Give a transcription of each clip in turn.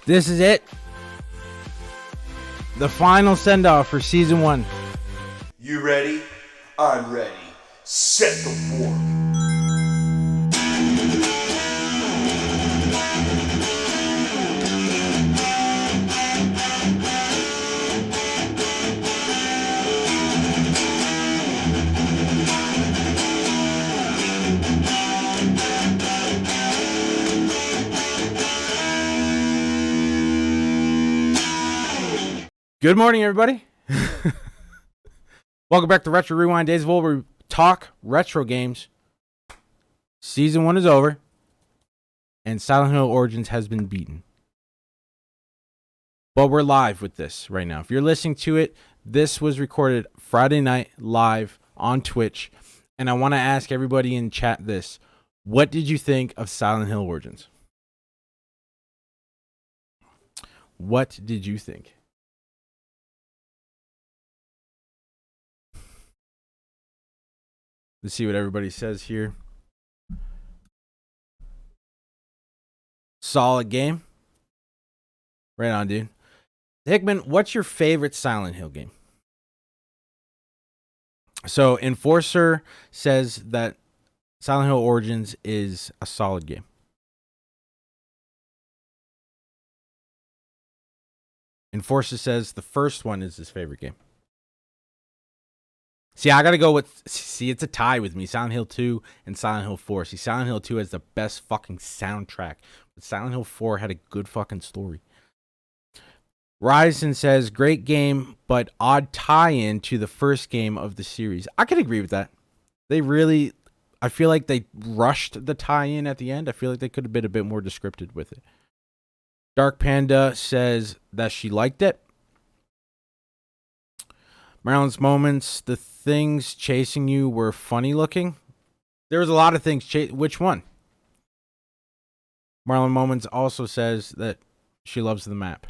This is it. The final send-off for Season 1. You ready? I'm ready. Set the warp. Good morning, everybody. Welcome back to Retro Rewind Days of Old, where we talk retro games. Season 1 is over, and Silent Hill Origins has been beaten. But we're live with this right now. If you're listening to it, this was recorded Friday night live on Twitch. And I want to ask everybody in chat this. What did you think of Silent Hill Origins? What did you think? Let's see what everybody says here. Solid game. Right on, dude. Hickman, what's your favorite Silent Hill game? So, Enforcer says that Silent Hill Origins is a solid game. Enforcer says the first one is his favorite game. See, I got to go with... See, it's a tie with me. Silent Hill 2 and Silent Hill 4. See, Silent Hill 2 has the best fucking soundtrack. But Silent Hill 4 had a good fucking story. Ryzen says, great game, but odd tie-in to the first game of the series. I can agree with that. They really... I feel like they rushed the tie-in at the end. I feel like they could have been a bit more descriptive with it. Dark Panda says that she liked it. Marilyn's Moments, the things chasing you were funny looking. There was a lot of things. Which one? Marlon Moments also says that she loves the map.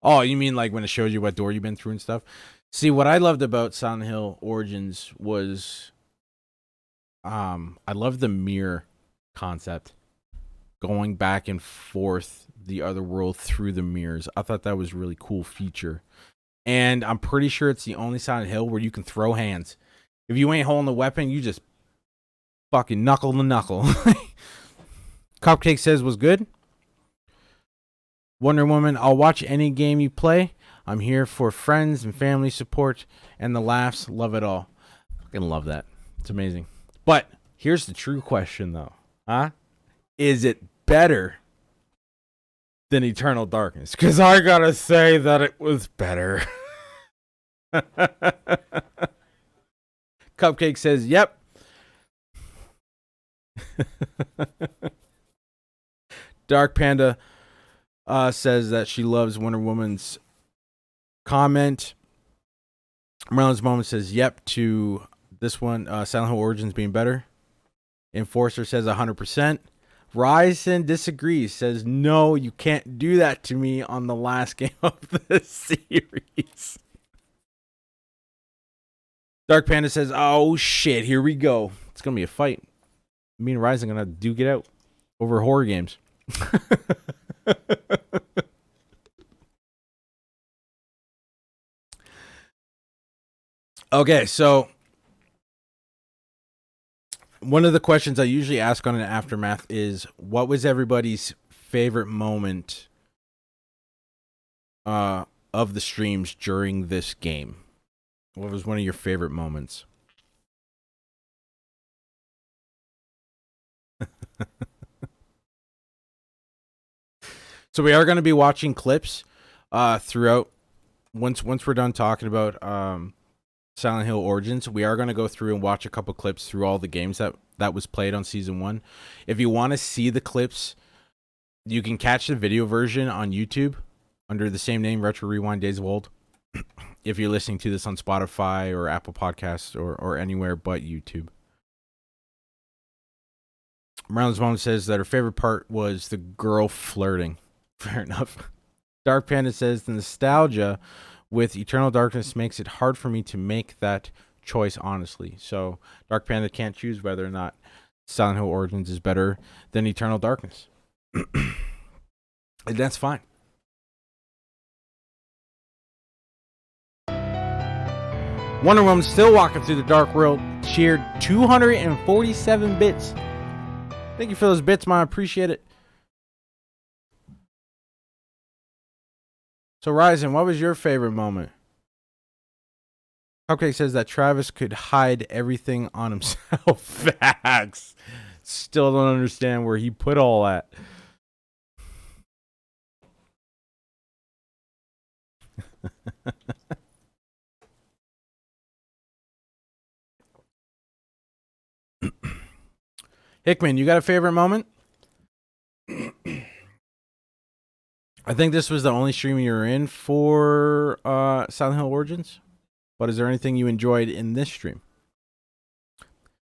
Oh, you mean like when it shows you what door you've been through and stuff? See, what I loved about Silent Hill Origins was I love the mirror concept. Going back and forth the other world through the mirrors. I thought that was a really cool feature. And I'm pretty sure it's the only Silent Hill where you can throw hands. If you ain't holding the weapon, you just fucking knuckle to knuckle. Cupcake says was good. Wonder Woman, I'll watch any game you play. I'm here for friends and family support and the laughs. Love it all. Fucking love that. It's amazing. But here's the true question though. Huh? Is it better than Eternal Darkness? Because I gotta say that it was better. Cupcake says, yep. Dark Panda says that she loves Wonder Woman's comment. Merlin's Moment says, yep, to this one, Silent Hill Origins being better. Enforcer says 100%. Ryzen disagrees, says, no, you can't do that to me on the last game of the series. Dark Panda says, oh shit, here we go. It's going to be a fight. Me and Ryzen are going to duke it out over horror games. Okay, so one of the questions I usually ask on an Aftermath is, what was everybody's favorite moment of the streams during this game? What was one of your favorite moments? So we are going to be watching clips throughout. Once we're done talking about Silent Hill Origins, we are going to go through and watch a couple clips through all the games that was played on Season 1. If you want to see the clips, you can catch the video version on YouTube under the same name, Retro Rewind Days of Old. If you're listening to this on Spotify or Apple Podcasts or anywhere but YouTube. Marilyn's Mom says that her favorite part was the girl flirting. Fair enough. Dark Panda says the nostalgia with Eternal Darkness makes it hard for me to make that choice honestly. So Dark Panda can't choose whether or not Silent Hill Origins is better than Eternal Darkness. And that's fine. Wonder Woman still walking through the dark world. Cheered 247 bits. Thank you for those bits, man. I appreciate it. So, Ryzen, what was your favorite moment? Cupcake says that Travis could hide everything on himself. Facts. Still don't understand where he put all that. Hickman, you got a favorite moment? I think this was the only stream you were in for Silent Hill Origins. But is there anything you enjoyed in this stream?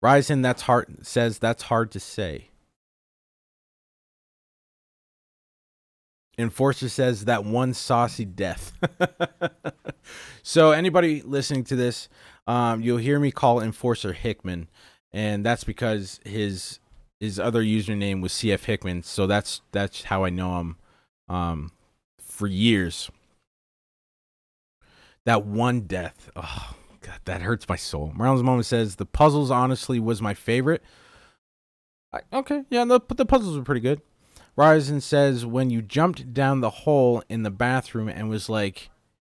Ryzen, that's hard to say. Enforcer says that one saucy death. So anybody listening to this, you'll hear me call Enforcer Hickman, and that's because his other username was CF Hickman. So that's how I know him for years. That one death. Oh God, that hurts my soul. Marlon's Moment says the puzzles honestly was my favorite. Okay, yeah, the puzzles were pretty good. Ryzen says when you jumped down the hole in the bathroom and was like,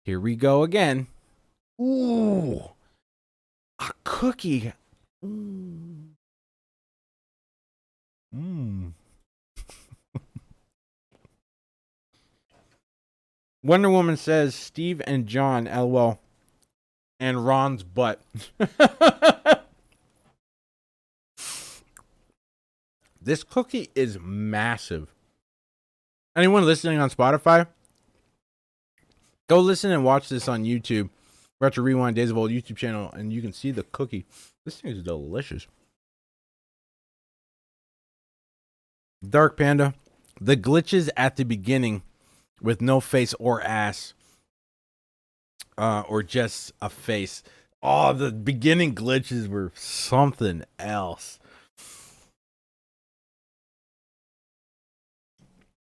"Here we go again." Ooh, a cookie. Wonder Woman says Steve and John, LOL, and Ron's butt. This cookie is massive. Anyone listening on Spotify, go listen and watch this on YouTube. Retro Rewind Days of Old YouTube channel, and you can see the cookie. This thing is delicious. Dark Panda, the glitches at the beginning with no face or ass, or just a face. Oh, the beginning glitches were something else.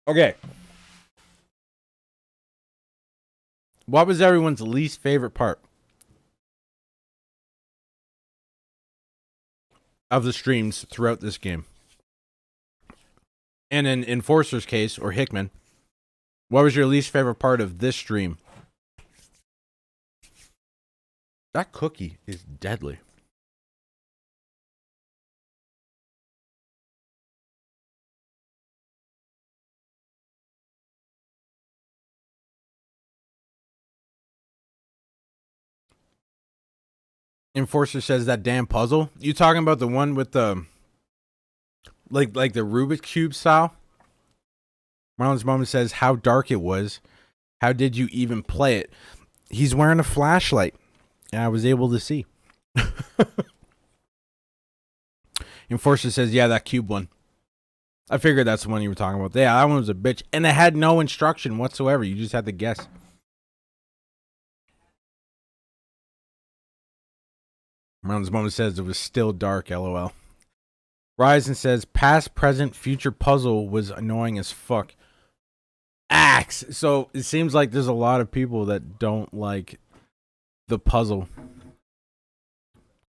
Okay. What was everyone's least favorite part of the streams throughout this game? And in Enforcer's case, or Hickman, what was your least favorite part of this stream? That cookie is deadly. Enforcer says that damn puzzle. You talking about the one with the like the Rubik's Cube style? Marlon's Moment says how dark it was. How did you even play it? He's wearing a flashlight, and I was able to see. Enforcer says, yeah, that cube one. I figured that's the one you were talking about. Yeah, that one was a bitch, and it had no instruction whatsoever. You just had to guess. Marlon's Moment says it was still dark, LOL. Ryzen says past, present, future puzzle was annoying as fuck. Axe. So it seems like there's a lot of people that don't like the puzzle.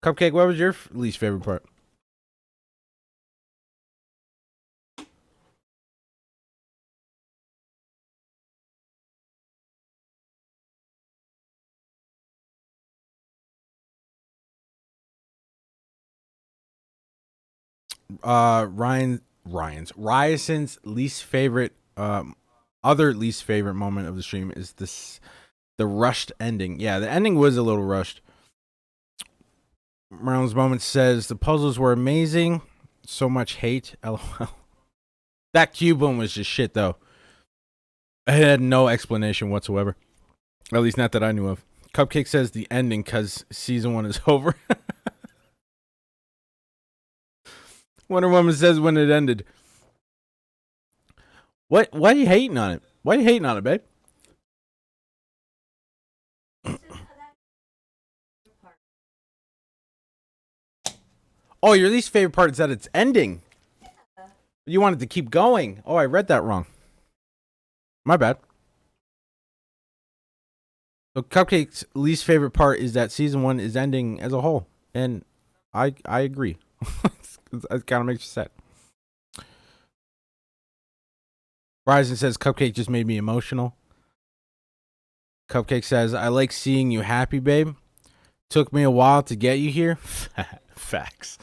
Cupcake, what was your least favorite part? Ryan's least favorite other least favorite moment of the stream is the rushed ending. Yeah, the ending was a little rushed. Marlon's Moment says the puzzles were amazing. So much hate. LOL. That cube one was just shit though. It had no explanation whatsoever. At least not that I knew of. Cupcake says the ending because season 1 is over. Wonder Woman says when it ended. Why are you hating on it? Why are you hating on it, babe? Oh, your least favorite part is that it's ending. You wanted to keep going. Oh, I read that wrong. My bad. So Cupcake's least favorite part is that season 1 is ending as a whole, and I agree. That kind of makes you sad. Ryzen says Cupcake just made me emotional. Cupcake says I like seeing you happy, babe. Took me a while to get you here. Facts.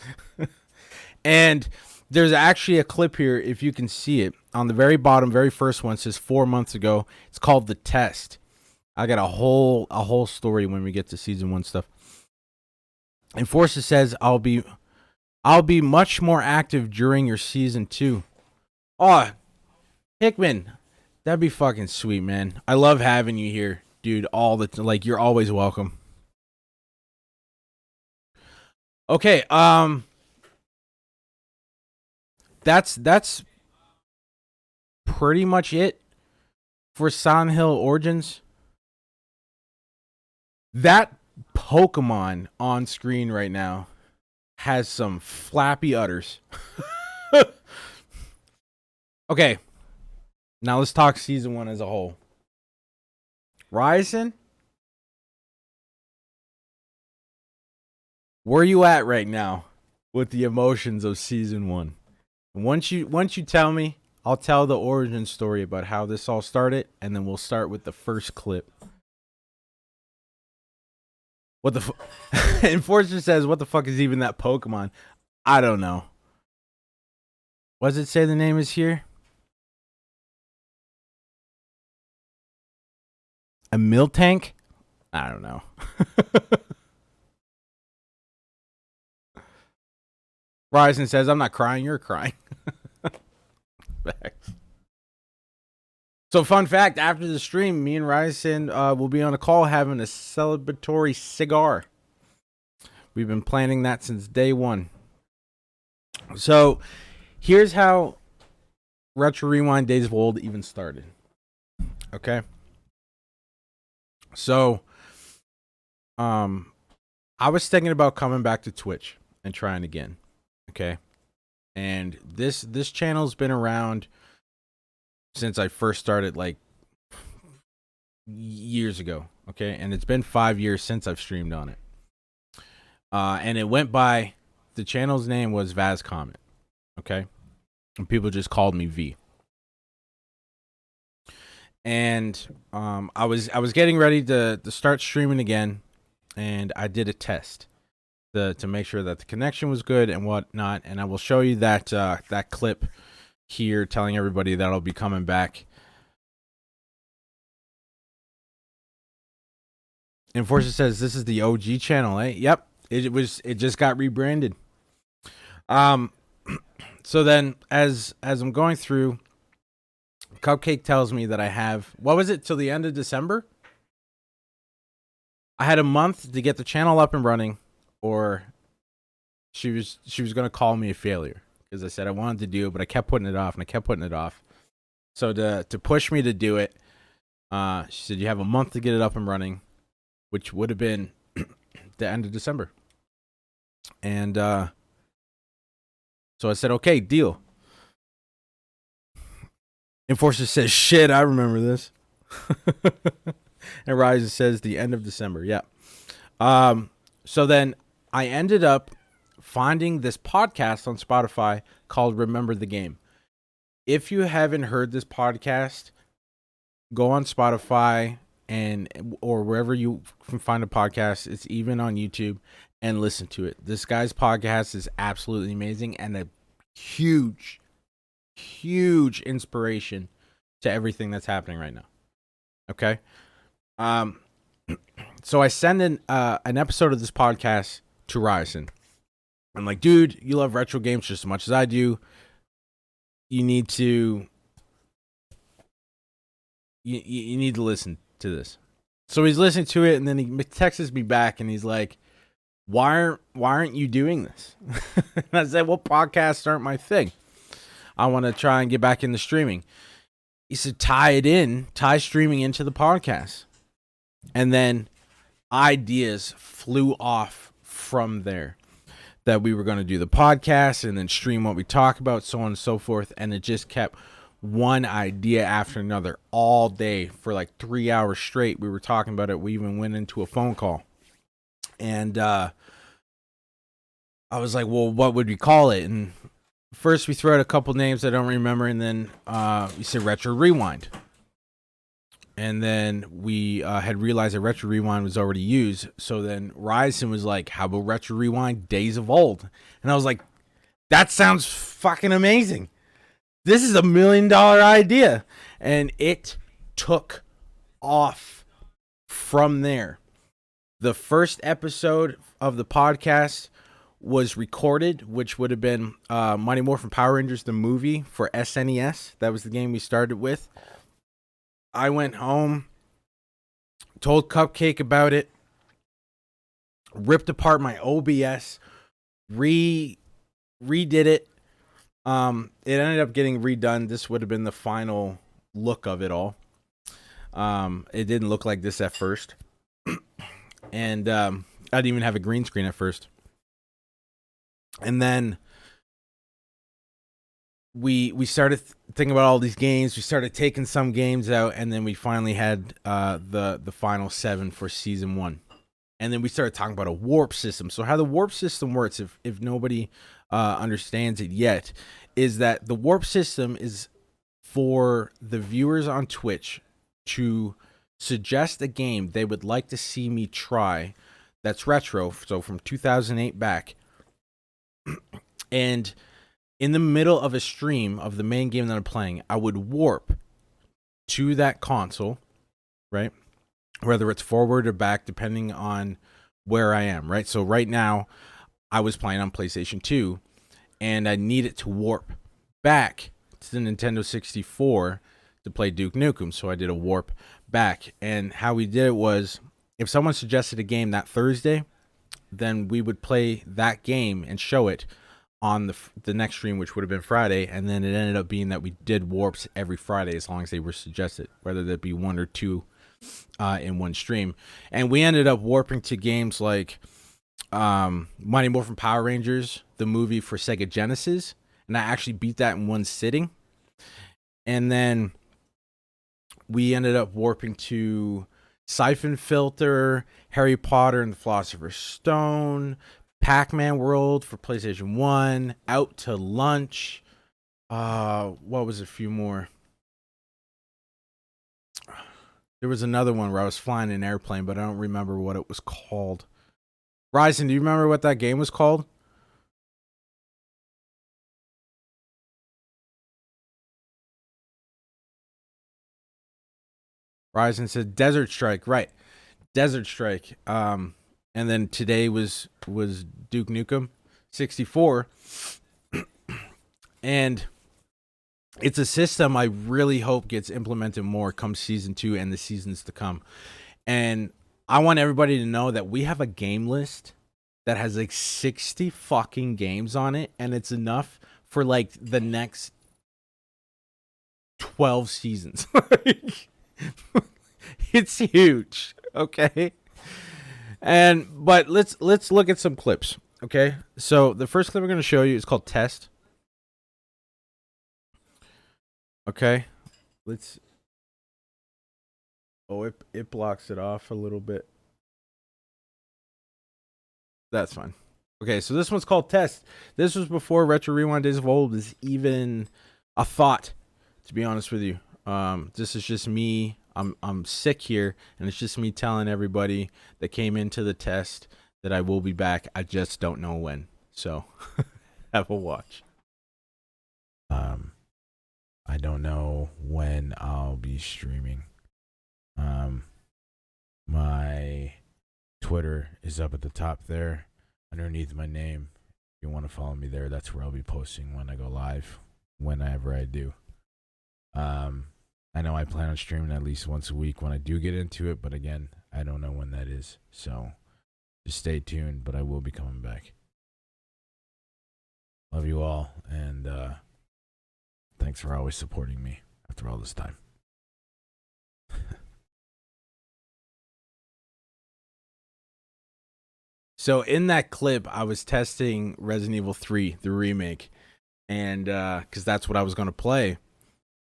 And there's actually a clip here, if you can see it. On the very bottom, very first one, it says 4 months ago. It's called The Test. I got a whole story when we get to season 1 stuff. Enforcer says I'll be much more active during your season 2. Oh, Hickman, that'd be fucking sweet, man. I love having you here, dude. You're always welcome. Okay, that's pretty much it for Silent Hill Origins. That Pokemon on screen right now has some flappy udders. Okay, now let's talk season 1 as a whole. Ryzen, where you at right now with the emotions of season 1? And once you tell me, I'll tell the origin story about how this all started, and then we'll start with the first clip. What the Enforcer says, what the fuck is even that Pokemon? I don't know. What does it say the name is here? A Miltank? I don't know. Ryzen says, I'm not crying, you're crying. So, fun fact, after the stream, me and Ryzen will be on a call having a celebratory cigar. We've been planning that since day 1. So, here's how Retro Rewind Days of Old even started. Okay? So, I was thinking about coming back to Twitch and trying again. Okay? And this channel's been around since I first started, like, years ago. Okay? And it's been 5 years since I've streamed on it. And it went by, the channel's name was Vaz Comet. Okay? And people just called me V. And I was getting ready to start streaming again, and I did a test to make sure that the connection was good and whatnot. And I will show you that that clip here, telling everybody that I'll be coming back. Enforcer says this is the OG channel, eh? Yep, it just got rebranded. So then as I'm going through, Cupcake tells me that I have, what was it, till the end of December? I had a month to get the channel up and running, or she was going to call me a failure, because I said I wanted to do it, but I kept putting it off, and I kept putting it off. So to push me to do it, she said you have a month to get it up and running, which would have been the end of December. And so I said, okay, deal. Enforcer says, shit, I remember this. And Ryzen says the end of December. Yeah. So then I ended up finding this podcast on Spotify called Remember the Game. If you haven't heard this podcast, go on Spotify or wherever you can find a podcast. It's even on YouTube, and listen to it. This guy's podcast is absolutely amazing and a huge inspiration to everything that's happening right now. Okay. So I send an episode of this podcast to Ryzen. I'm like, dude, you love retro games just as much as I do. You need to you need to listen to this. So he's listening to it, and then he texts me back, and he's like, why aren't you doing this? And I said, well, podcasts aren't my thing. I want to try and get back into streaming. He said, tie streaming into the podcast. And then ideas flew off from there. that we were going to do the podcast and then stream what we talk about, so on and so forth. And it just kept one idea after another all day for like 3 hours straight. We were talking about it. We even went into a phone call. And I was like, well, what would we call it? And first we threw out a couple names I don't remember. And then we said Retro Rewind. And then we had realized that Retro Rewind was already used. So then Ryzen was like, how about Retro Rewind Days of Old? And I was like, that sounds fucking amazing. This is $1 million idea. And it took off from there. The first episode of the podcast was recorded, which would have been Mighty Morphin Power Rangers, the movie for SNES. That was the game we started with. I went home, told Cupcake about it, ripped apart my OBS, redid it. It ended up getting redone. This would have been the final look of it all. It didn't look like this at first. And I didn't even have a green screen at first. And then we started thinking about all these games. We started taking some games out, and then we finally had the final 7 for season 1. And then we started talking about a warp system. So how the warp system works, if nobody understands it yet, is that the warp system is for the viewers on Twitch to suggest a game they would like to see me try that's retro, so from 2008 back. And in the middle of a stream of the main game that I'm playing, I would warp to that console, right? Whether it's forward or back, depending on where I am, right? So right now, I was playing on PlayStation 2, and I needed to warp back to the Nintendo 64 to play Duke Nukem. So I did a warp back. And how we did it was, if someone suggested a game that Thursday, then we would play that game and show it on the next stream, which would have been Friday. And then it ended up being that we did warps every Friday as long as they were suggested, whether that be 1 or 2 in one stream. And we ended up warping to games like Mighty Morphin Power Rangers, the movie for Sega Genesis. And I actually beat that in one sitting. And then we ended up warping to Siphon Filter, Harry Potter and the Philosopher's Stone, Pac-Man World for PlayStation 1, Out to Lunch. What was a few more? There was another one where I was flying an airplane, but I don't remember what it was called. Ryzen, do you remember what that game was called? Ryzen said Desert Strike, right? Desert Strike. And then today was Duke Nukem 64. And it's a system I really hope gets implemented more come season 2 and the seasons to come. And I want everybody to know that we have a game list that has like 60 fucking games on it, and it's enough for like the next 12 seasons. It's huge, okay? But let's look at some clips, okay? So the first clip we're going to show you is called Test. Okay? It blocks it off a little bit. That's fine. Okay, so this one's called Test. This was before Retro Rewind Days of Old was even a thought, to be honest with you. This is just me. I'm sick here, and it's just me telling everybody that came into the test that I will be back. I just don't know when. So have a watch. I don't know when I'll be streaming. My Twitter is up at the top there, underneath my name. If you want to follow me there, that's where I'll be posting when I go live, whenever I do. I know I plan on streaming at least once a week when I do get into it, but again, I don't know when that is. So just stay tuned, but I will be coming back. Love you all, and thanks for always supporting me after all this time. So in that clip, I was testing Resident Evil 3, the remake, and because that's what I was going to play.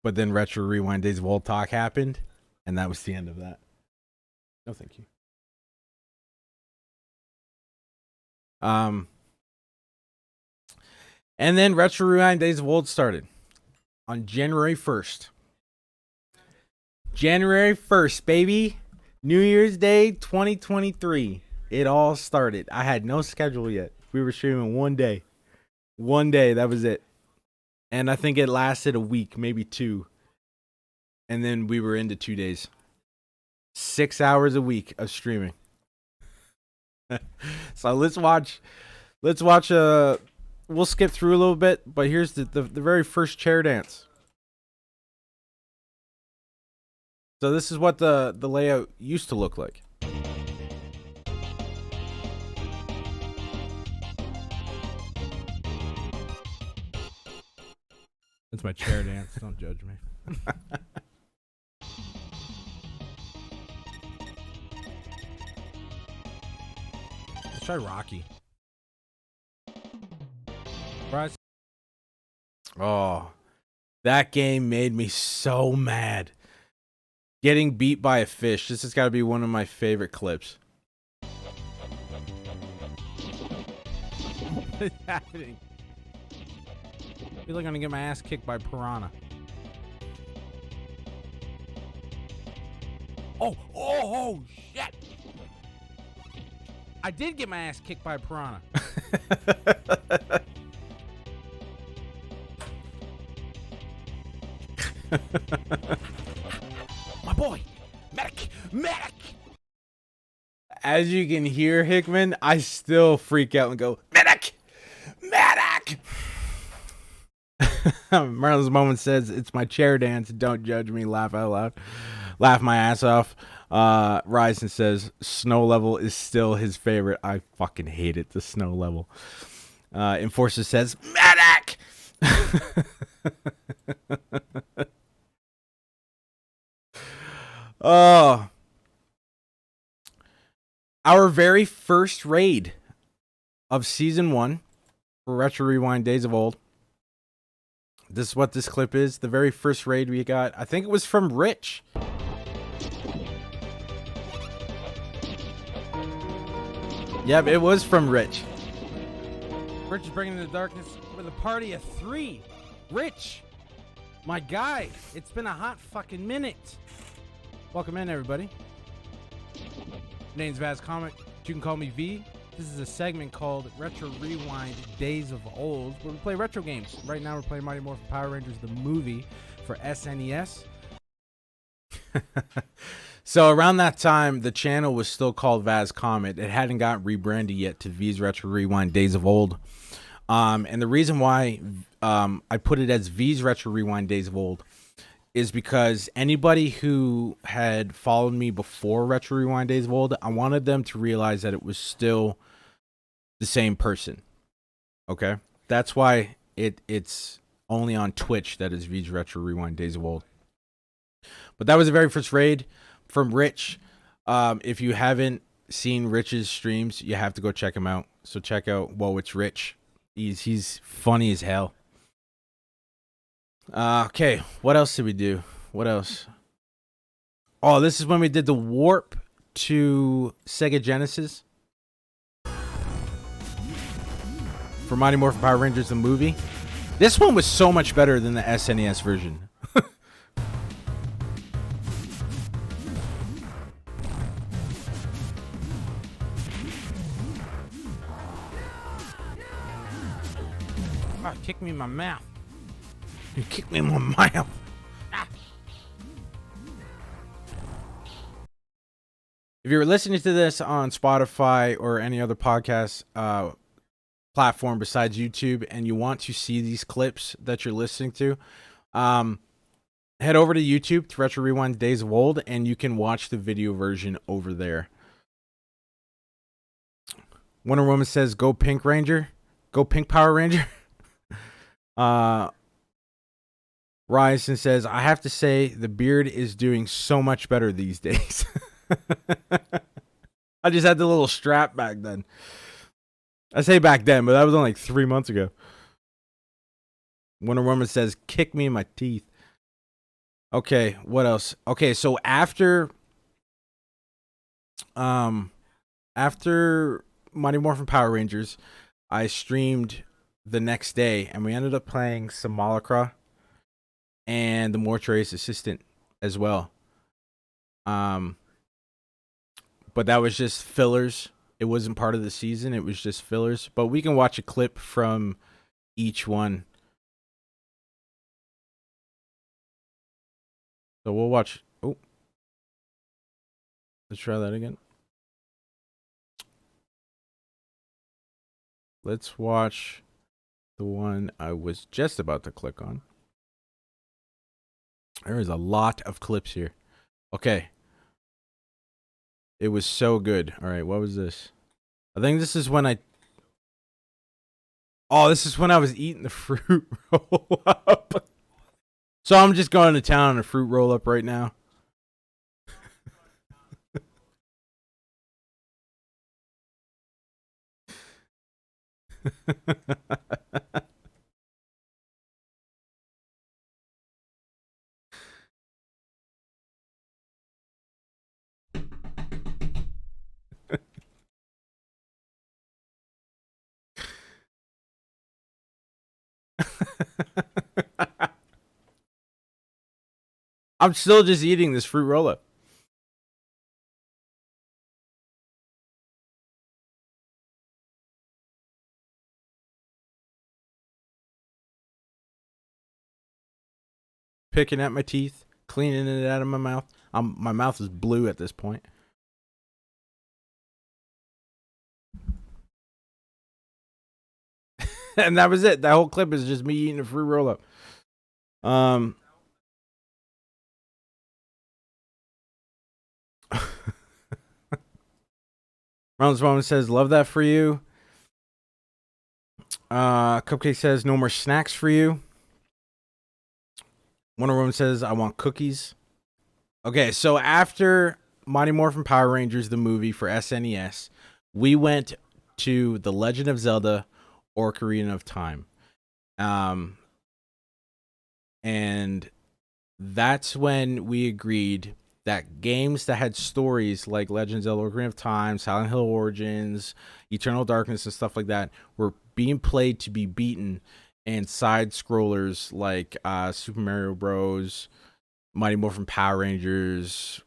But then Retro Rewind Days of Old talk happened, and that was the end of that. No, thank you. And then Retro Rewind Days of Old started on January 1st. January 1st, baby. New Year's Day 2023. It all started. I had no schedule yet. We were streaming one day. One day, that was it. And I think it lasted a week, maybe 2. And then we were into 2 days. 6 hours a week of streaming. So let's watch we'll skip through a little bit, but here's the very first chair dance. So this is what the layout used to look like. That's my chair dance. Don't judge me. Let's try Rocky. Bryce. Oh, that game made me so mad. Getting beat by a fish. This has got to be one of my favorite clips. What is happening? I feel like I'm gonna get my ass kicked by piranha. Oh, shit! I did get my ass kicked by a piranha. My boy! Medic! As you can hear, Hickman, I still freak out and go, Medic! Marlon's Moment says, it's my chair dance. Don't judge me. Laugh out loud. Laugh my ass off. Ryzen says, snow level is still his favorite. I fucking hate it, the snow level. Enforcer says, Medic! Oh. Our very first raid of Season 1 for Retro Rewind Days of Old. This is what this clip is. The very first raid we got. I think it was from Rich. Yep, it was from Rich. Rich is bringing the darkness with a party of 3. Rich, my guy. It's been a hot fucking minute. Welcome in, everybody. Name's Vaz Comet. You can call me V. This is a segment called Retro Rewind Days of Old, where we play retro games. Right now, we're playing Mighty Morphin Power Rangers, the movie, for SNES. So around that time, the channel was still called Vaz Comet. It hadn't gotten rebranded yet to V's Retro Rewind Days of Old. And the reason why I put it as V's Retro Rewind Days of Old is because anybody who had followed me before Retro Rewind Days of Old, I wanted them to realize that it was still the same person. Okay? That's why it's only on Twitch that is V's Retro Rewind Days of Old. But that was the very first raid from Rich. If you haven't seen Rich's streams, you have to go check him out. So check out Whoa, It's Rich. He's funny as hell. Okay, what else did we do? What else? Oh, this is when we did the warp to Sega Genesis for Mighty Morphin Power Rangers, the movie. This one was so much better than the SNES version. Oh, kick me in my mouth. You kicked me in my mouth. Ah. If you're listening to this on Spotify or any other podcast platform besides YouTube and you want to see these clips that you're listening to, head over to YouTube to Retro Rewind Days of Old and you can watch the video version over there. Wonder Woman says, go Pink Ranger. Go Pink Power Ranger. Ryerson says, I have to say the beard is doing so much better these days. I just had the little strap back then. I say back then, but that was only like 3 months ago. Wonder Woman says, "Kick me in my teeth." Okay, what else? Okay, so after Mighty Morphin Power Rangers, I streamed the next day, and we ended up playing Simulacra and the Mortuary's Assistant as well. But that was just fillers. It wasn't part of the season. It was just fillers. But we can watch a clip from each one. So we'll watch. Oh, let's try that again. Let's watch the one I was just about to click on. There is a lot of clips here. Okay. It was so good. All right, what was this? I think this is when this is when I was eating the fruit roll up. So I'm just going to town on a fruit roll up right now. I'm still just eating this fruit roll up. Picking at my teeth, cleaning it out of my mouth. My mouth is blue at this point. And that was it. That whole clip is just me eating a fruit roll up. Rounds Woman says, "Love that for you." Cupcake says, "No more snacks for you." Wonder Woman says, "I want cookies." Okay, so after Mighty Morphin Power Rangers, the movie for SNES, we went to The Legend of Zelda Ocarina of Time. And that's when we agreed that games that had stories like Legend of Zelda Ocarina of Time, Silent Hill Origins, Eternal Darkness, and stuff like that were being played to be beaten, and side scrollers like Super Mario Bros., Mighty Morphin Power Rangers,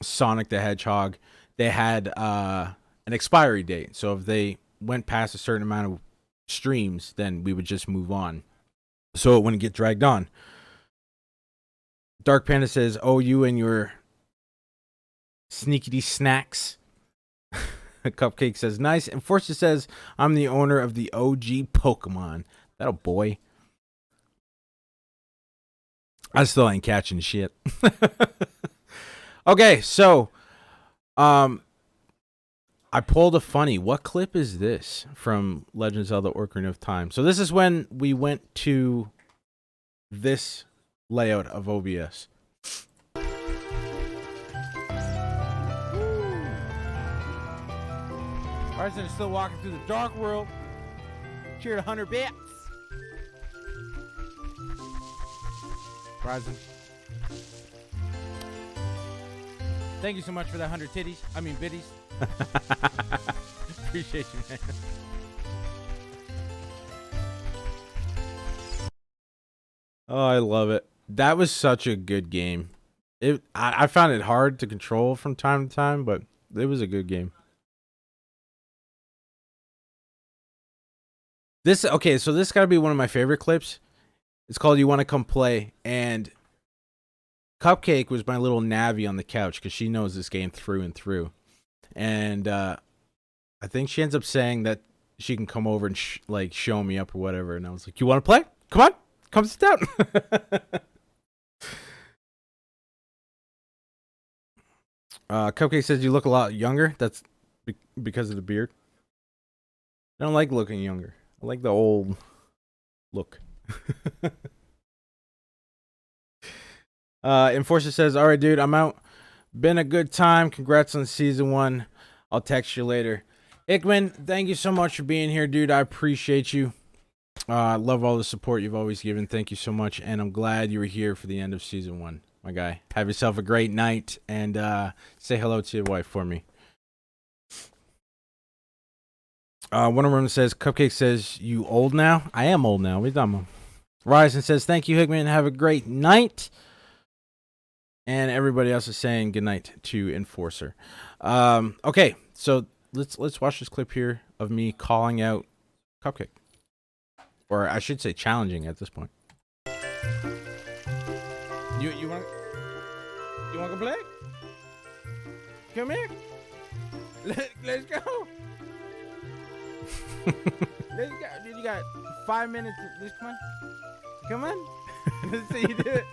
Sonic the Hedgehog, they had an expiry date. So if they went past a certain amount of streams, then we would just move on, so it wouldn't get dragged on. Dark Panda says, "Oh, you and your sneaky snacks." Cupcake says, "Nice." And Forster says, "I'm the owner of the OG Pokemon." That a boy. I still ain't catching shit. Okay, so I pulled a funny. What clip is this from Legend of Zelda Ocarina of Time? So this is when we went to this layout of OBS. Bryson is still walking through the dark world. Cheer to 100 bits. Bryson. Thank you so much for that 100 titties. I mean, biddies. Appreciate you, man. Oh, I love it. That was such a good game. I found it hard to control from time to time, but it was a good game. So this got to be one of my favorite clips. It's called "You Want to Come Play," and Cupcake was my little Navi on the couch because she knows this game through and through. And I think she ends up saying that she can come over and show me up or whatever. And I was like, "You want to play? Come on, come sit down." Cupcake says you look a lot younger. That's because of the beard. I don't like looking younger. I like the old look. Enforcer says, "All right, dude, I'm out. Been a good time. Congrats on season 1. I'll text you later. Hickman, thank you so much for being here, dude. I appreciate you. I love all the support you've always given. Thank you so much, and I'm glad you were here for the end of season 1, my guy. Have yourself a great night, and say hello to your wife for me. One of them says, Cupcake says, you old now? I am old now. We done, Mom. Ryzen says, thank you, Hickman. Have a great night. And everybody else is saying good night to Enforcer. Okay, so let's watch this clip here of me calling out Cupcake. Or I should say challenging at this point. You want to play? Come here. Let's go. Let's go. Dude, you got 5 minutes. Just come on. Let's see you do it.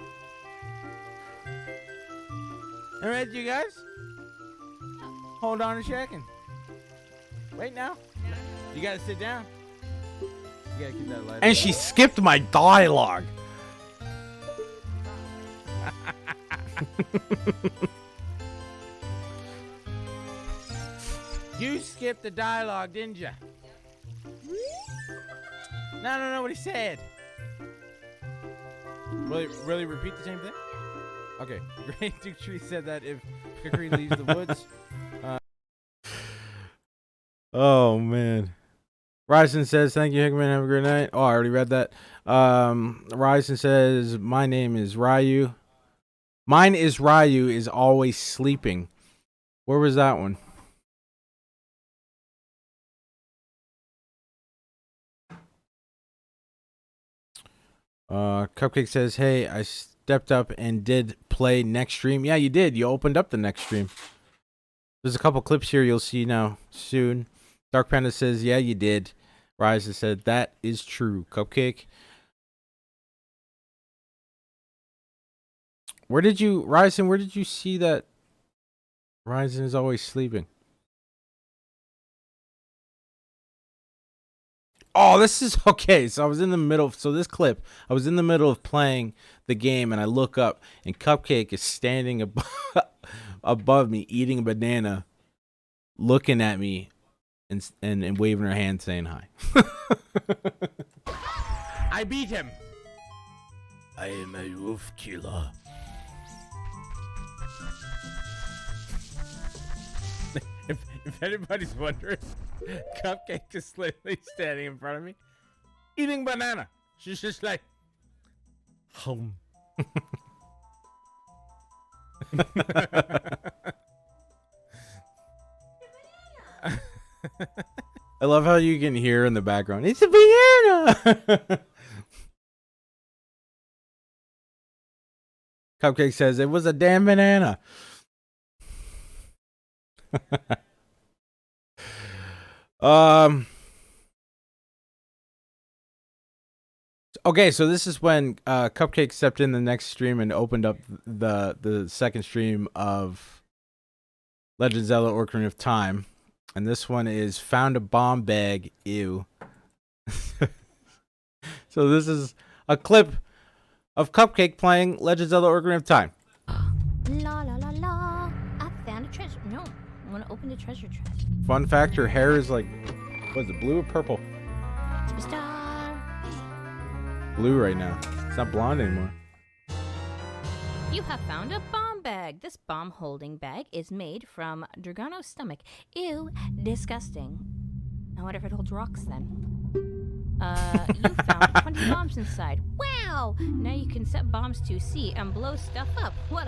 All right, you guys. Hold on a second. Wait now. You gotta sit down. You gotta keep that light. And she skipped my dialogue. You skipped the dialogue, didn't you? No, what he said. Really repeat the same thing? Okay, Great Duke Tree said that if Kukri leaves the woods. Oh, man. Ryzen says, thank you, Hickman. Have a great night. Oh, I already read that. Ryzen says, my name is Ryu. Mine is Ryu is always sleeping. Where was that one? Cupcake says, hey, I stepped up and did play next stream. Yeah, you did. You opened up the next stream. There's a couple clips here you'll see now soon. Dark Panda says, yeah, you did. Ryzen said, that is true. Cupcake. Ryzen, where did you see that Ryzen is always sleeping? Oh, this is okay. So I was in the middle. So this clip, I was in the middle of playing the game, and I look up, and Cupcake is standing above me, eating a banana, looking at me, and waving her hand, saying hi. I beat him. I am a wolf killer. If anybody's wondering, Cupcake is literally standing in front of me, eating banana. She's just like, home. I love how you can hear in the background, it's a banana. Cupcake says, it was a damn banana. Okay, so this is when Cupcake stepped in the next stream and opened up the second stream of Legend of Zelda: Ocarina of Time, and this one is found a bomb bag. Ew. So this is a clip of Cupcake playing Legend of Zelda: Ocarina of Time. La la la la! I found a treasure. No, I want to open the treasure chest. Fun fact: her hair is like, what is it, blue or purple? Superstar. Blue right now. It's not blonde anymore. You have found a bomb bag. This bomb holding bag is made from Dragano's stomach. Ew, disgusting. I wonder if it holds rocks then. You found 20 bombs inside. Wow! Now you can set bombs to sea and blow stuff up. What?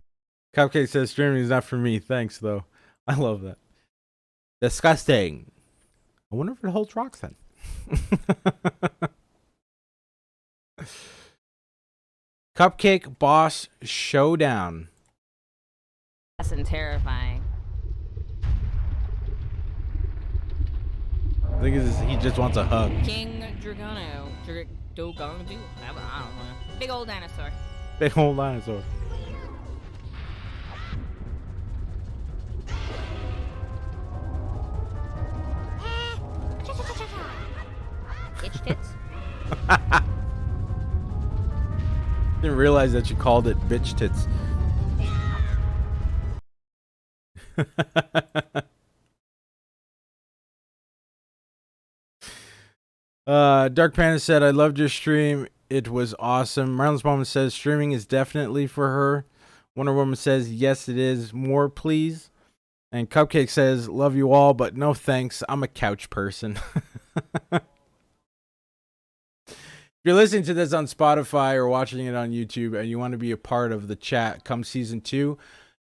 Cupcake says streaming is not for me. Thanks though. I love that. Disgusting. I wonder if it holds rocks then. Cupcake boss showdown. That's terrifying. I think he just wants a hug. King Dragano. Dogonu? I don't know. Big old dinosaur. Big old dinosaur. Itch tits? Didn't realize that you called it bitch tits. Dark Panda said, I loved your stream. It was awesome. Marlon's mom says streaming is definitely for her. Wonder Woman says, yes, it is. More, please. And Cupcake says, love you all, but no thanks. I'm a couch person. If you're listening to this on Spotify or watching it on YouTube and you want to be a part of the chat come season 2,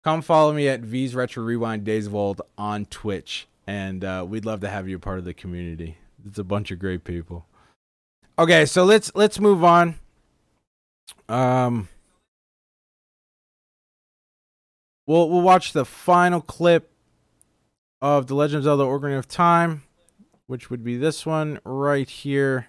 come follow me at V's Retro Rewind Days of Old on Twitch. And we'd love to have you a part of the community. It's a bunch of great people. Okay, so let's move on. We'll watch the final clip of The Legend of Zelda: Ocarina of Time, which would be this one right here.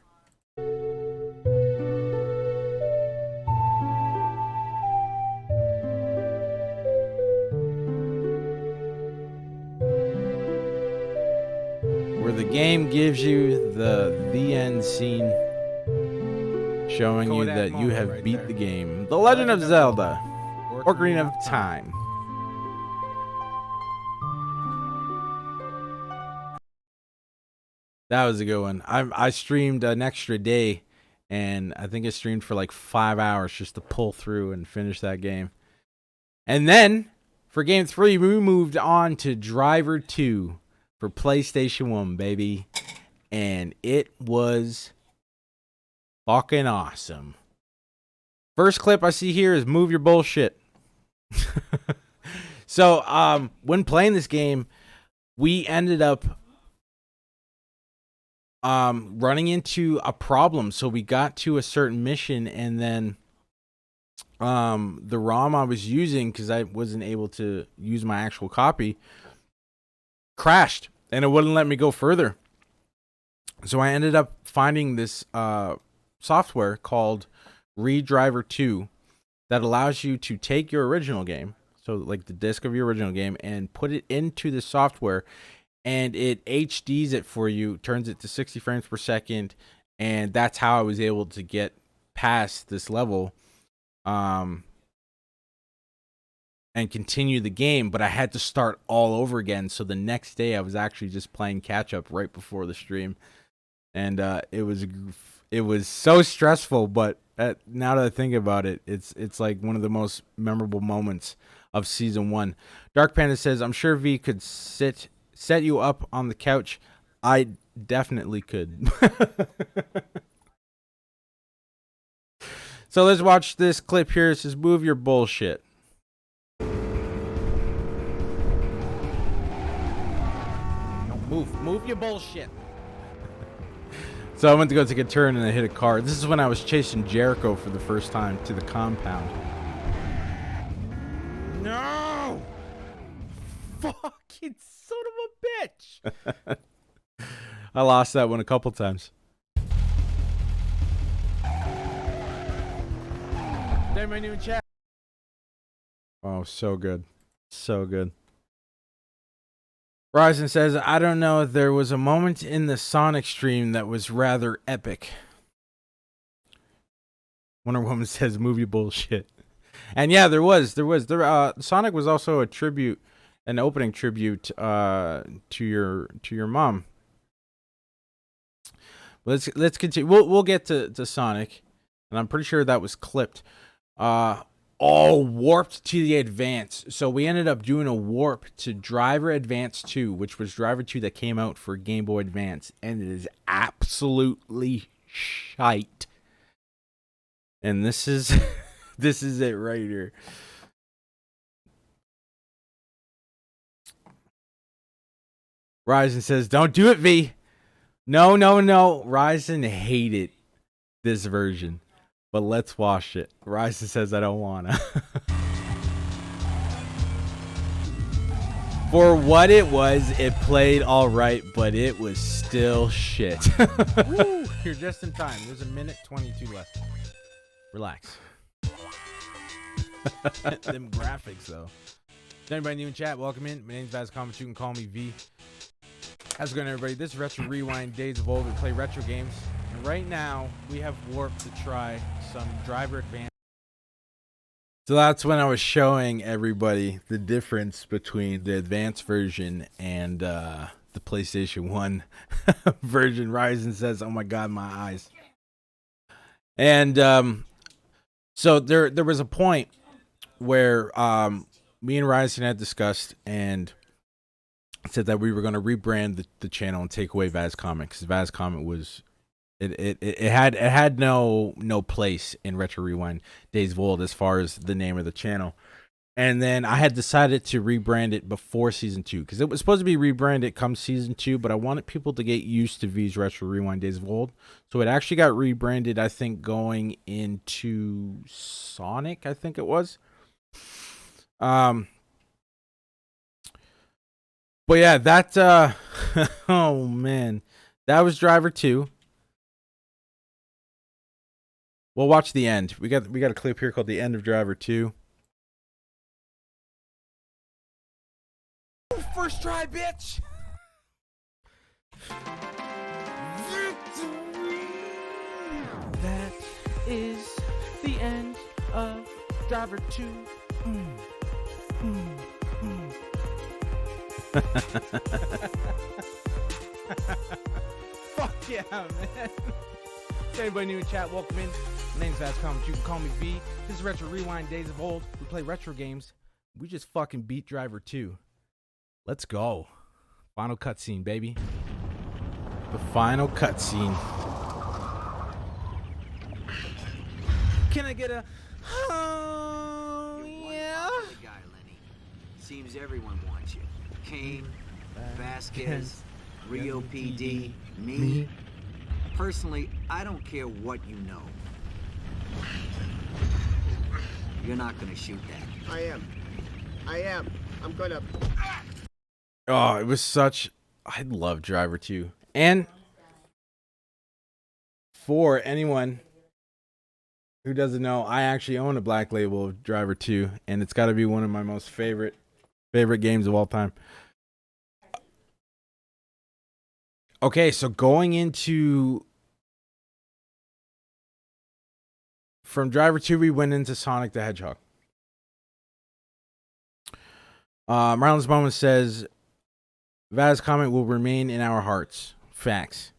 Where the game gives you the end scene, showing you that you have beat the game. The Legend of Zelda: Ocarina of Time. That was a good one. I streamed an extra day, and I think I streamed for like 5 hours just to pull through and finish that game. And then for game 3, we moved on to Driver 2 for PlayStation 1, baby. And it was fucking awesome. First clip I see here is Move Your Bullshit. So, when playing this game, we ended up running into a problem. So we got to a certain mission, and then the ROM I was using, because I wasn't able to use my actual copy, crashed, and it wouldn't let me go further. So I ended up finding this software called ReDriver 2 that allows you to take your original game, so like the disc of your original game, and put it into the software, and it HDs it for you, turns it to 60 frames per second, and that's how I was able to get past this level and continue the game. But I had to start all over again, so the next day I was actually just playing catch up right before the stream, and it was so stressful. But now that I think about it, it's like one of the most memorable moments of season 1. Dark Panda says, I'm sure V could set you up on the couch. I definitely could. So let's watch this clip here. It says, move your bullshit. No, move your bullshit. So I went to go take a turn and I hit a car. This is when I was chasing Jericho for the first time to the compound. No! Fucking son of a bitch! I lost that one a couple times. Anybody new in chat? Oh, so good. So good. Ryzen says, I don't know, there was a moment in the Sonic stream that was rather epic. Wonder Woman says, movie bullshit. And yeah, there was. Sonic was also a tribute, an opening tribute to your mom. Let's continue. We'll get to Sonic, and I'm pretty sure that was clipped. All warped to the advance. So we ended up doing a warp to Driver Advance 2, which was Driver 2 that came out for Game Boy Advance, and it is absolutely shite. And this is this is it right here. Ryzen says, don't do it, V. No. Ryzen hated this version. But let's watch it. Ryzen says, I don't wanna. For what it was, it played all right, but it was still shit. Woo, you're just in time. There's a minute 22 left. Relax. Them graphics, though. Anybody new in chat, welcome in. My name's Vaz Comet. You can call me V. How's it going, everybody? This is Retro Rewind Days of Old. We play retro games. And right now, we have Warp to try some Driver Advance. So that's when I was showing everybody the difference between the advanced version and the PlayStation 1 version. Ryzen says, "Oh my god, my eyes." And so there was a point where me and Ryzen had discussed and said that we were going to rebrand the channel and take away Vaz Comet, because Vaz Comet was it had no place in Retro Rewind Days of Old as far as the name of the channel. And then I had decided to rebrand it before season 2, because it was supposed to be rebranded come season 2, but I wanted people to get used to V's Retro Rewind Days of Old. So it actually got rebranded, I think, going into Sonic, I think it was. But yeah, that oh man, that was Driver 2. We'll watch the end. We got a clip here called "The End of Driver 2." First try, bitch. That is the end of Driver 2. Fuck yeah, man. If anybody new in chat, welcome in. My name's Vaz Comet. You can call me V. This is Retro Rewind Days of Old. We play retro games. We just fucking beat Driver 2. Let's go. Final cutscene, baby. The final cutscene. Can I get a... Oh, yeah? Guy, Lenny. Seems everyone wants you. Kane, Vasquez, Rio PD, me. Personally, I don't care what you know. You're not gonna shoot that. I am. I'm gonna... Oh, it was such... I love Driver 2. And for anyone who doesn't know, I actually own a black label of Driver 2, and it's got to be one of my most favorite games of all time. Okay, so going into... From Driver 2, we went into Sonic the Hedgehog. Marlon's Moment says, Vaz Comet will remain in our hearts. Facts.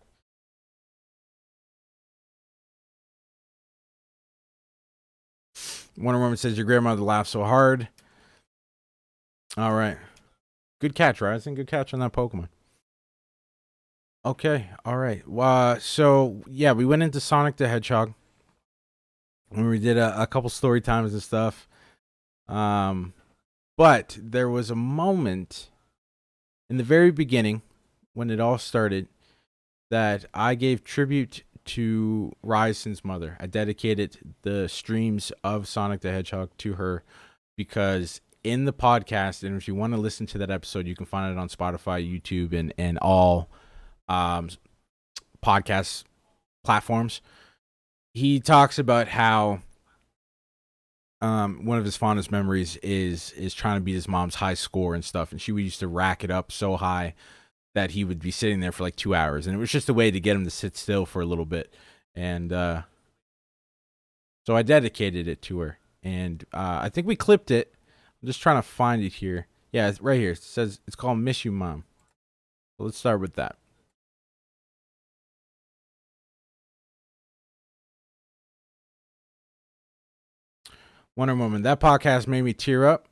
Wonder Woman says, your grandmother laughed so hard. All right. Good catch, Ryzen. Good catch on that Pokemon. Okay. All right. So, yeah, we went into Sonic the Hedgehog. When we did a couple story times and stuff. But there was a moment in the very beginning when it all started that I gave tribute to Ryzen's mother. I dedicated the streams of Sonic the Hedgehog to her because in the podcast, and if you want to listen to that episode, you can find it on Spotify, YouTube, and all podcast platforms. He talks about how one of his fondest memories is trying to beat his mom's high score and stuff, and she used to rack it up so high that he would be sitting there for like 2 hours, and it was just a way to get him to sit still for a little bit. And so I dedicated it to her, and I think we clipped it. I'm just trying to find it here. Yeah, it's right here. It says it's called "Miss You, Mom." So let's start with that. Wonder Woman, that podcast made me tear up.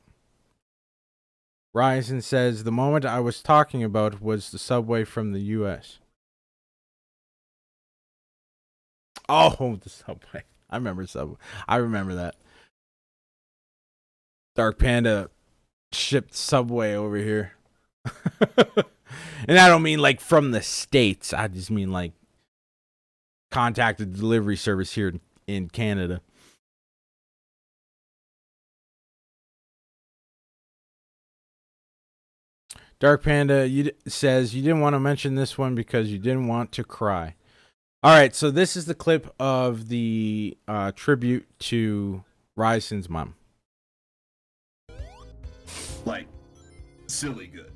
Ryzen says, the moment I was talking about was the subway from the U.S. Oh, the subway. I remember subway. I remember that. Dark Panda shipped Subway over here. And I don't mean like from the States. I just mean like contacted delivery service here in Canada. Dark Panda says you didn't want to mention this one because you didn't want to cry. All right, so this is the clip of the tribute to Ryzen's mom. Like, silly good.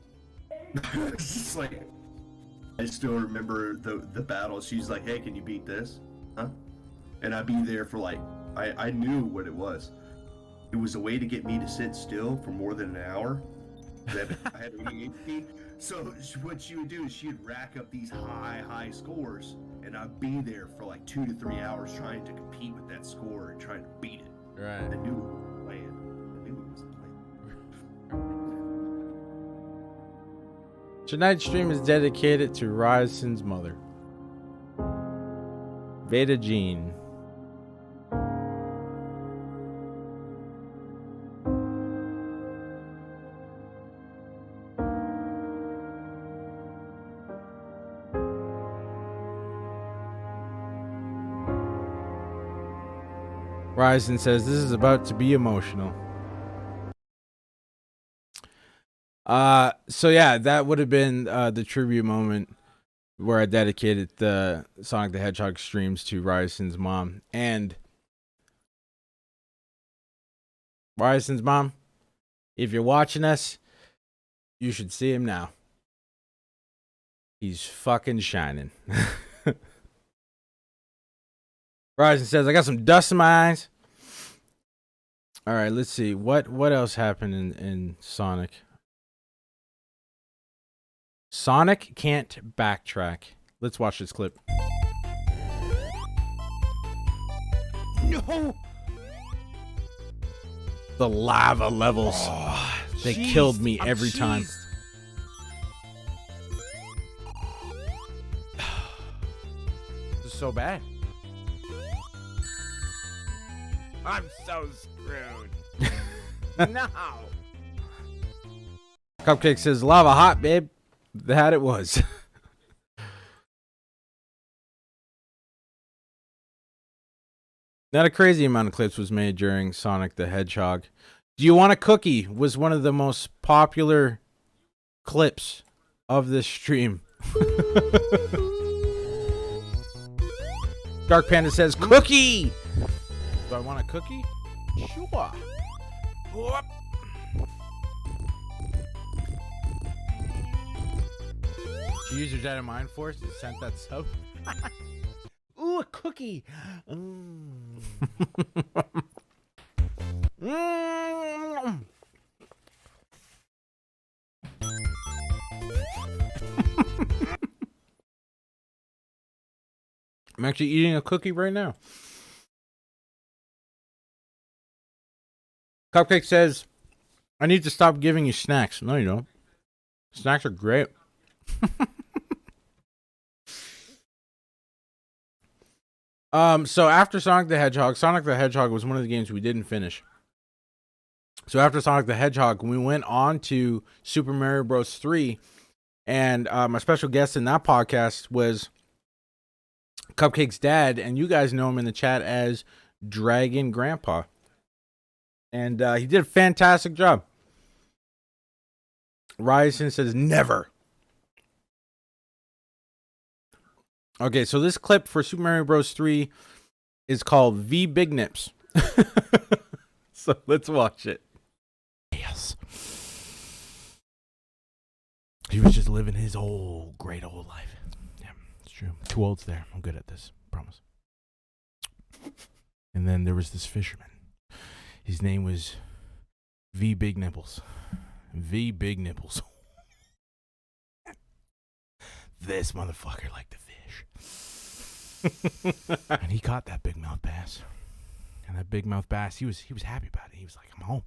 It's just like, I still remember the battle. She's like, hey, can you beat this? Huh? And I'd be there for like, I knew what it was. it was a way to get me to sit still for more than an hour. I had ADHD. So what she would do is she'd rack up these high scores, and I'd be there for like 2 to 3 hours trying to compete with that score and trying to beat it. Right. I knew it was playing. Tonight's stream is dedicated to Ryzen's mother, Veda Jean. Ryzen says this is about to be emotional. So yeah, that would have been the tribute moment where I dedicated the Sonic the Hedgehog streams to Ryzen's mom. And Ryzen's mom, if you're watching us, you should see him now. He's fucking shining. Ryzen says, I got some dust in my eyes. All right, let's see. What else happened in Sonic? Sonic can't backtrack. Let's watch this clip. No! The lava levels. Oh, they killed me every time. This is so bad. I'm so screwed. No. Cupcake says, lava hot, babe. That it was. Not a crazy amount of clips was made during Sonic the Hedgehog. Do You Want a Cookie was one of the most popular clips of this stream. Dark Panda says, cookie! Do I want a cookie? Sure. Whoop. Did you use your Jedi Mind Force to send that sub? Ooh, a cookie. I'm actually eating a cookie right now. Cupcake says, I need to stop giving you snacks. No, you don't. Snacks are great. So after Sonic the Hedgehog was one of the games we didn't finish. So after Sonic the Hedgehog, we went on to Super Mario Bros. 3, and my special guest in that podcast was Cupcake's dad, and you guys know him in the chat as Dragon Grandpa. And he did a fantastic job. Ryzen says, never. Okay, so this clip for Super Mario Bros. 3 is called V Big Nips. So let's watch it. Yes. He was just living his great old life. Yeah, it's true. Too old's there. I'm good at this. Promise. And then there was this fisherman. His name was V Big Nipples. V Big Nipples. This motherfucker liked to fish. And he caught that big mouth bass. And that big mouth bass, he was happy about it. He was like, I'm home.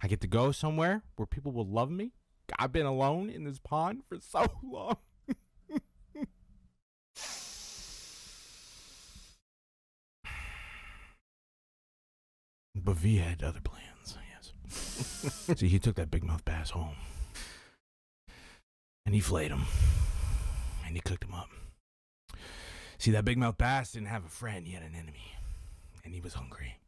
I get to go somewhere where people will love me. I've been alone in this pond for so long. But V had other plans, yes. See, he took that big mouth bass home. And he flayed him. And he cooked him up. See, that big mouth bass didn't have a friend, he had an enemy. And he was hungry.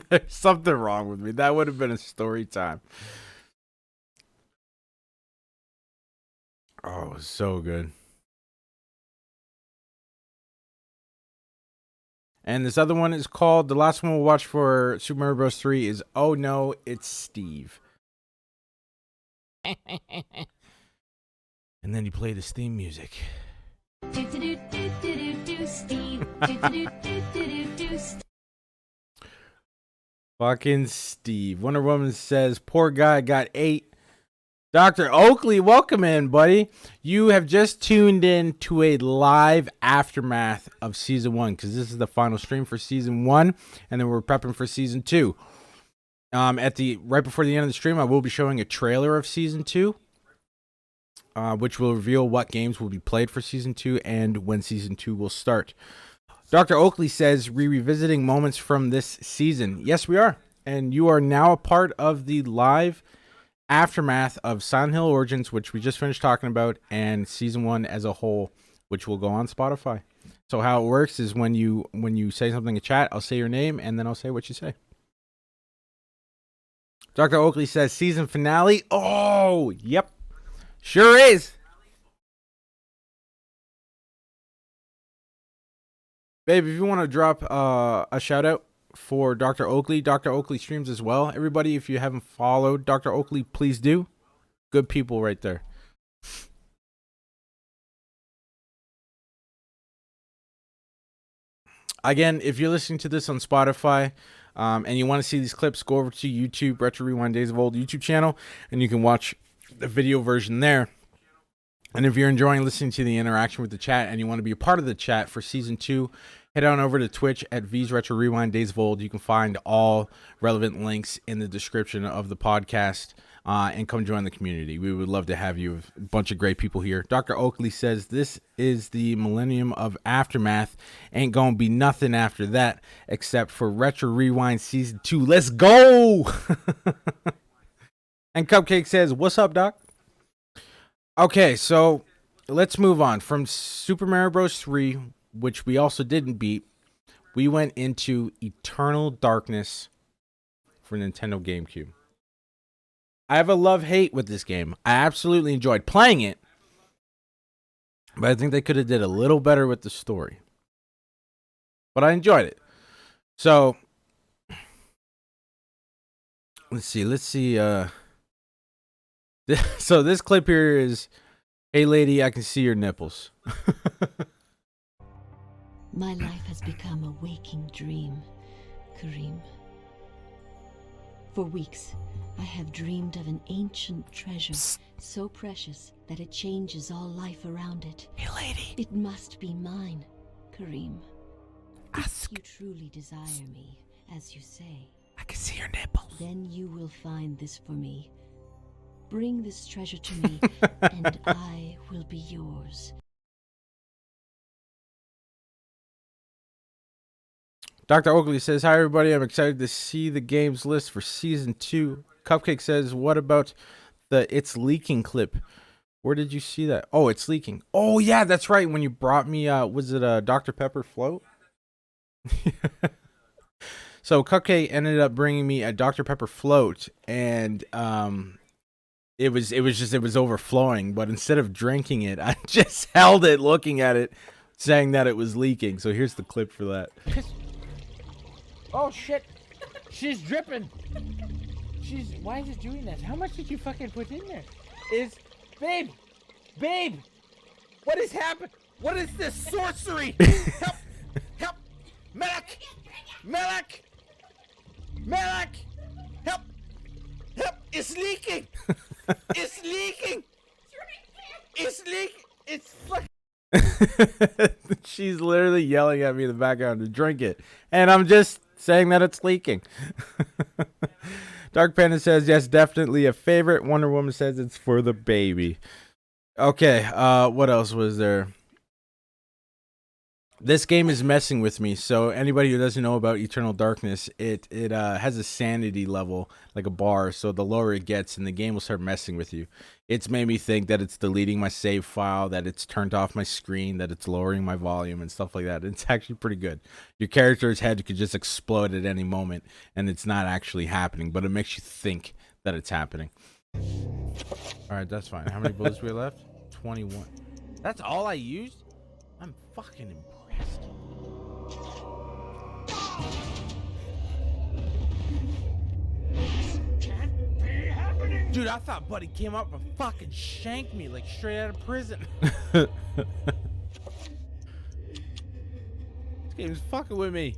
There's something wrong with me. That would have been a story time. Oh, it was so good. And this other one is called, the last one we'll watch for Super Mario Bros. 3 is Oh No, It's Steve. And then you play this theme music. Do, do, do, do, do, do, do, Steve. Fucking Steve. Wonder Woman says, poor guy got 8. Dr. Oakley, welcome in, buddy. You have just tuned in to a live aftermath of season 1 because this is the final stream for season 1, and then we're prepping for season 2. Right before the end of the stream, I will be showing a trailer of season 2, which will reveal what games will be played for season 2 and when season 2 will start. Dr. Oakley says, revisiting moments from this season. Yes, we are. And you are now a part of the live aftermath of Silent Hill Origins, which we just finished talking about, and season 1 as a whole, which will go on Spotify. So how it works is when you say something in chat, I'll say your name, and then I'll say what you say. Dr. Oakley says, season finale. Oh, yep. Sure is. Babe, if you want to drop a shout out for Dr. Oakley streams as well. Everybody, if you haven't followed Dr. Oakley, please do. Good people right there. Again, if you're listening to this on Spotify and you want to see these clips, go over to YouTube, Retro Rewind Days of Old YouTube channel, and you can watch the video version there. And if you're enjoying listening to the interaction with the chat and you want to be a part of the chat for season 2, head on over to Twitch at V's Retro Rewind Days of Old. You can find all relevant links in the description of the podcast and come join the community. We would love to have you. A bunch of great people here. Dr. Oakley says, this is the millennium of Aftermath. Ain't gonna be nothing after that except for Retro Rewind Season 2. Let's go! And Cupcake says, what's up, Doc? Okay, so let's move on. From Super Mario Bros. 3, which we also didn't beat, we went into Eternal Darkness for Nintendo GameCube. I have a love-hate with this game. I absolutely enjoyed playing it, but I think they could have did a little better with the story. But I enjoyed it. So, let's see. So this clip here is, hey lady, I can see your nipples. My life has become a waking dream, Kareem. For weeks, I have dreamed of an ancient treasure so precious that it changes all life around it. Hey lady. It must be mine, Kareem. Ask. If you truly desire me, as you say, I can see your nipples. then you will find this for me. Bring this treasure to me, and I will be yours. Dr. Oakley says, hi everybody, I'm excited to see the games list for season 2. Cupcake says, what about the It's Leaking clip? Where did you see that? Oh, It's Leaking. Oh yeah, that's right. When you brought me, was it a Dr. Pepper float? So Cupcake ended up bringing me a Dr. Pepper float, and it was overflowing, but instead of drinking it, I just held it looking at it, saying that it was leaking. So here's the clip for that. Oh shit! She's dripping. Why is it doing that? How much did you fucking put in there? Babe, what has happened? What is this sorcery? Help, Melek, help, it's leaking. It's leaking. It's fucking. She's literally yelling at me in the background to drink it, and I'm just saying that it's leaking. Dark Panda says, yes, definitely a favorite. Wonder Woman says it's for the baby. Okay, what else was there? This game is messing with me. So anybody who doesn't know about Eternal Darkness, it has a sanity level, like a bar. So the lower it gets, and the game will start messing with you. It's made me think that it's deleting my save file, that it's turned off my screen, that it's lowering my volume and stuff like that. It's actually pretty good. Your character's head could just explode at any moment, and it's not actually happening, but it makes you think that it's happening. All right, that's fine. How many bullets we left? 21. That's all I used? I'm fucking impressed. Dude, I thought Buddy came up and fucking shanked me like straight out of prison. This game's fucking with me.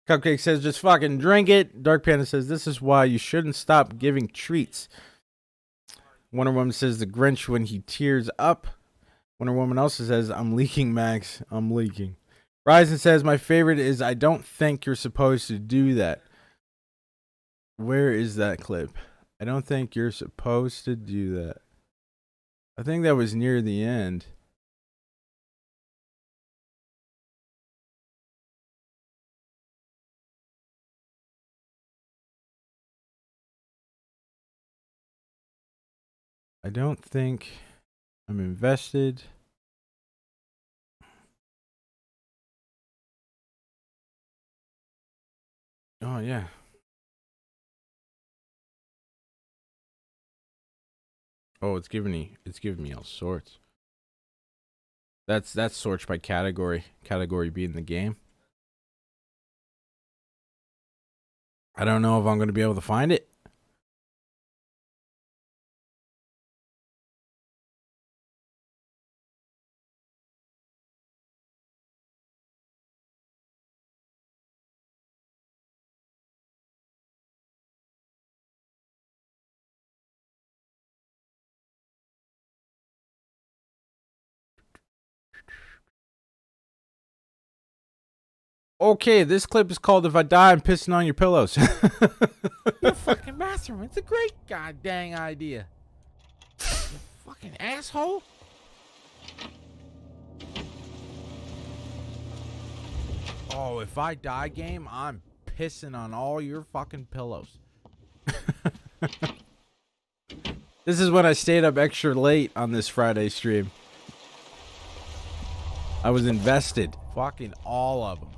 Cupcake says, just fucking drink it. Dark Panda says, this is why you shouldn't stop giving treats. Wonder Woman says, the Grinch when he tears up. Wonder Woman also says, I'm leaking, Max. I'm leaking. Ryzen says, my favorite is, I don't think you're supposed to do that. Where is that clip? I don't think you're supposed to do that. I think that was near the end. I don't think I'm invested. Oh yeah. Oh, it's giving me all sorts. That's sorts by category. Category being the game. I don't know if I'm going to be able to find it. Okay, this clip is called If I Die, I'm Pissing on Your Pillows. Your fucking bathroom. It's a great goddamn idea. You fucking asshole. Oh, if I die game, I'm pissing on all your fucking pillows. This is when I stayed up extra late on this Friday stream. I was invested. Fucking all of them.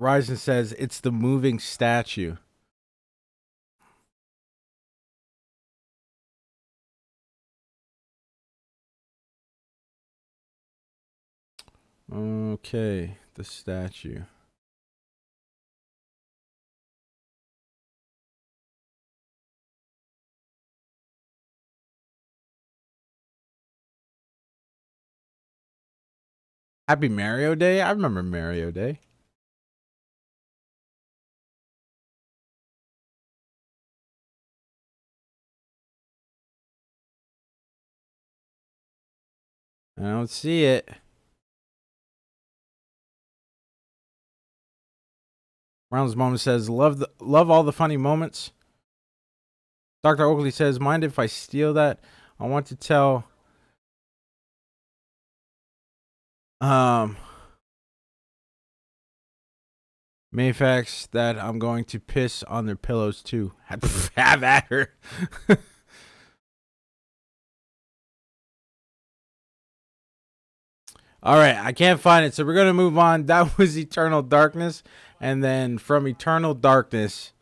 Ryzen says it's the moving statue. Okay, the statue. Happy Mario Day? I remember Mario Day. I don't see it. Rounds Moment says, love all the funny moments. Dr. Oakley says, mind if I steal that? I want to tell Mayfax that I'm going to piss on their pillows too. Have at her. All right, I can't find it, so we're gonna move on. That was Eternal Darkness, and then from Eternal Darkness,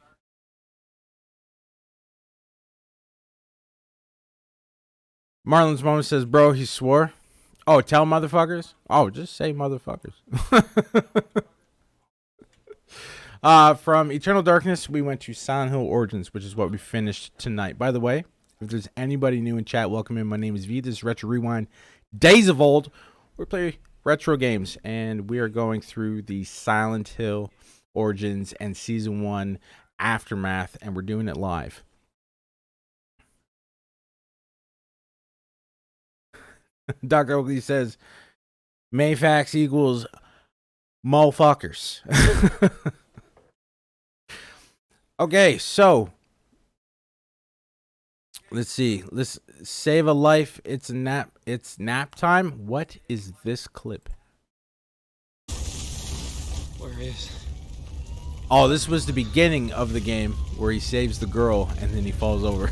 Marlon's Moment says, "Bro, he swore." Oh, tell motherfuckers. Oh, just say motherfuckers. From Eternal Darkness, we went to Silent Hill Origins, which is what we finished tonight. By the way, if there's anybody new in chat, welcome in. My name is V. This is Retro Rewind. Days of Old. We play retro games, and we are going through the Silent Hill Origins and Season 1 Aftermath, and we're doing it live. Dr. Oakley says, Mayfax equals motherfuckers. Okay, so let's see. Let's save a life. It's nap. It's nap time. What is this clip? Where is? Oh, this was the beginning of the game where he saves the girl and then he falls over.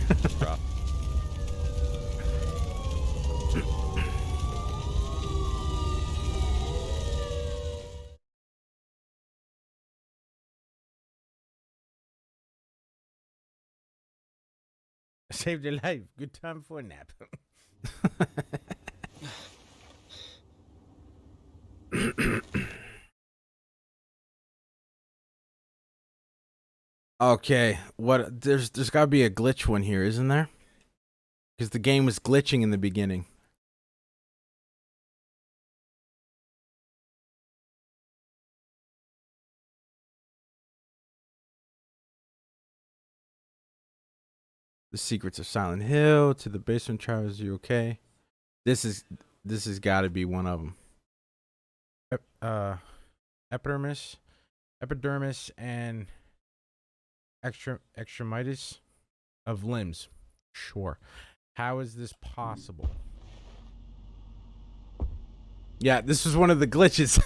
Saved your life. Good time for a nap. Okay, what? There's got to be a glitch one here, isn't there? Because the game was glitching in the beginning. The Secrets of Silent Hill to the Basement Travis. You okay? This has got to be one of them. Epidermis, and extremitis of limbs. Sure. How is this possible? Yeah, this was one of the glitches.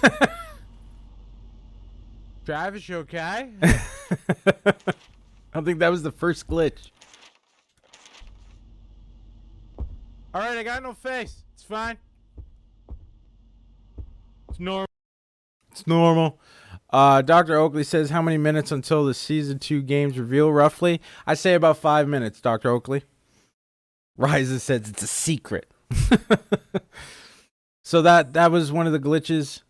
Travis, you okay? I don't think that was the first glitch. All right, I got no face. It's fine. It's normal. It's normal. Dr. Oakley says, how many minutes until the season 2 games reveal roughly? I say about 5 minutes, Dr. Oakley. Ryza says it's a secret. So that was one of the glitches.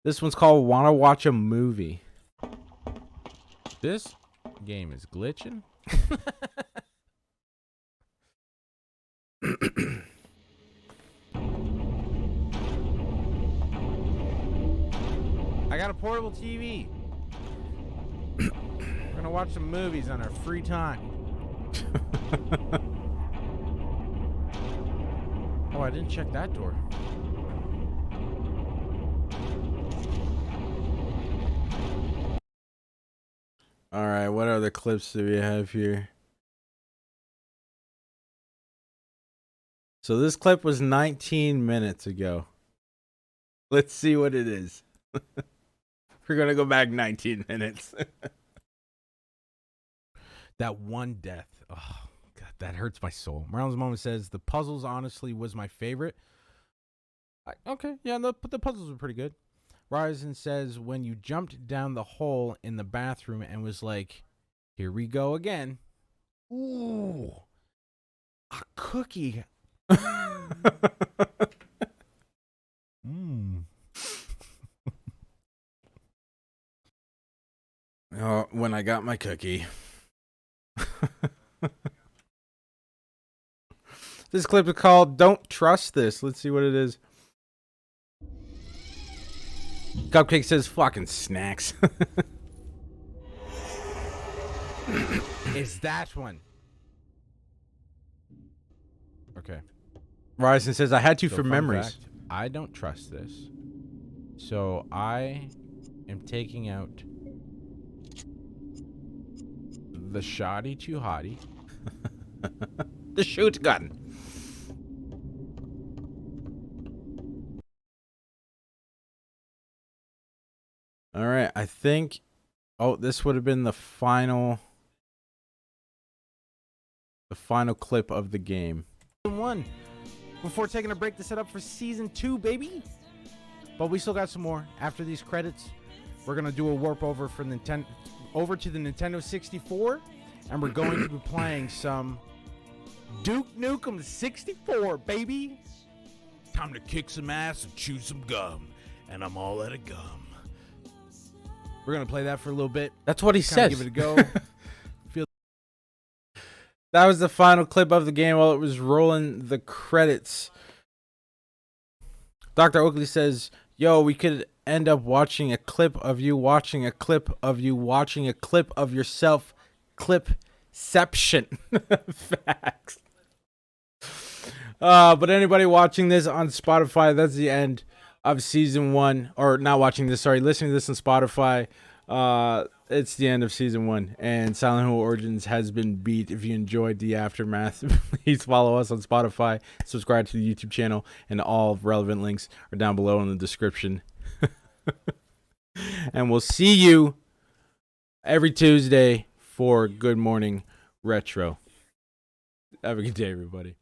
This one's called Wanna Watch a Movie. This game is glitching. I got a portable TV. We're gonna watch some movies on our free time. Oh, I didn't check that door. All right, what other clips do we have here? So this clip was 19 minutes ago. Let's see what it is. We're going to go back 19 minutes. That one death. Oh, God, that hurts my soul. Marlon's Moment says, the puzzles honestly was my favorite. Okay, yeah, the puzzles were pretty good. Ryzen says, when you jumped down the hole in the bathroom and was like, here we go again. Ooh, a cookie. Oh, when I got my cookie. This clip is called Don't Trust This. Let's see what it is. Cupcake says fucking snacks. Is that one? Okay. Ryzen says I had to for memories. Fact, I don't trust this. So I am taking out the shoddy too hottie. The shoot gun. All right, I think. Oh, this would have been the final clip of the game. One before taking a break to set up for season 2, baby. But we still got some more after these credits. We're gonna do a warp over for Nintendo, over to the Nintendo 64, and we're going to be playing some Duke Nukem 64, baby. Time to kick some ass and chew some gum, and I'm all out of gum. We're gonna play that for a little bit. That's what he said. Give it a go. That was the final clip of the game while it was rolling the credits. Dr. Oakley says, yo, we could end up watching a clip of you watching a clip of you watching a clip of yourself. Clipception. Facts. But anybody watching this on Spotify, that's the end of season 1. Or not watching this, sorry, listening to this on Spotify. It's the end of season 1, and Silent Hill Origins has been beat. If you enjoyed the aftermath, please follow us on Spotify, subscribe to the YouTube channel, and all relevant links are down below in the description. And we'll see you every Tuesday for Good Morning Retro. Have a good day, everybody.